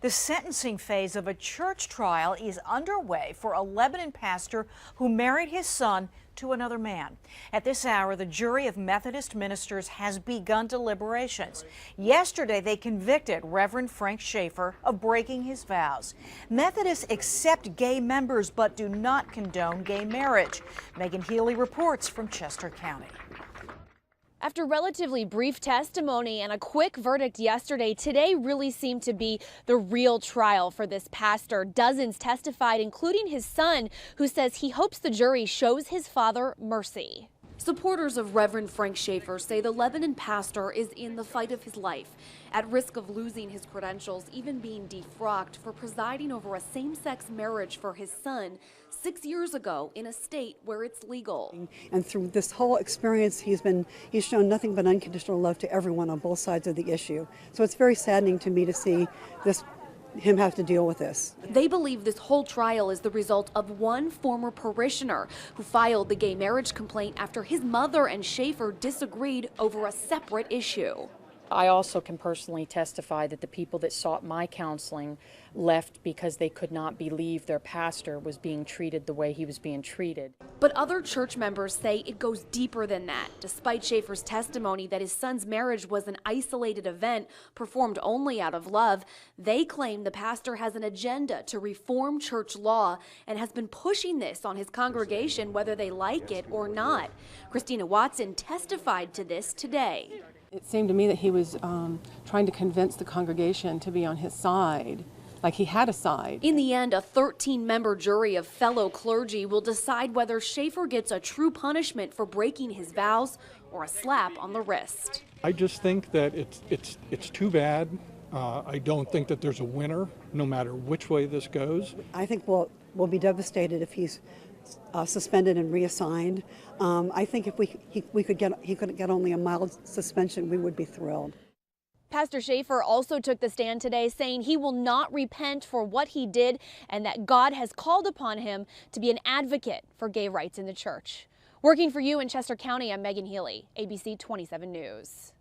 The sentencing phase of a church trial is underway for a Lebanon pastor who married his son to another man. At this hour, the jury of Methodist ministers has begun deliberations. Yesterday, they convicted Reverend Frank Schaefer of breaking his vows. Methodists accept gay members but do not condone gay marriage. Megan Healy reports from Chester County. After relatively brief testimony and a quick verdict yesterday, today really seemed to be the real trial for this pastor. Dozens testified, including his son, who says he hopes the jury shows his father mercy. Supporters of Reverend Frank Schaefer say the Lebanon pastor is in the fight of his life, at risk of losing his credentials, even being defrocked for presiding over a same-sex marriage for his son 6 years ago in a state where it's legal. And through this whole experience, he's shown nothing but unconditional love to everyone on both sides of the issue. So it's very saddening to me to see him have to deal with this. They believe this whole trial is the result of one former parishioner who filed the gay marriage complaint after his mother and Schaefer disagreed over a separate issue. I also can personally testify that the people that sought my counseling left because they could not believe their pastor was being treated the way he was being treated. But other church members say it goes deeper than that. Despite Schaefer's testimony that his son's marriage was an isolated event performed only out of love, they claim the pastor has an agenda to reform church law and has been pushing this on his congregation whether they like it or not. Christina Watson testified to this today. It seemed to me that he was trying to convince the congregation to be on his side, like he had a side. In the end, a 13-member jury of fellow clergy will decide whether Schaefer gets a true punishment for breaking his vows or a slap on the wrist. I just think that it's too bad. I don't think that there's a winner, no matter which way this goes. I think we'll be devastated if he's suspended and reassigned. I think if he could get only a mild suspension, we would be thrilled. Pastor Schaefer also took the stand today saying he will not repent for what he did and that God has called upon him to be an advocate for gay rights in the church. Working for you in Chester County, I'm Megan Healy, ABC 27 News.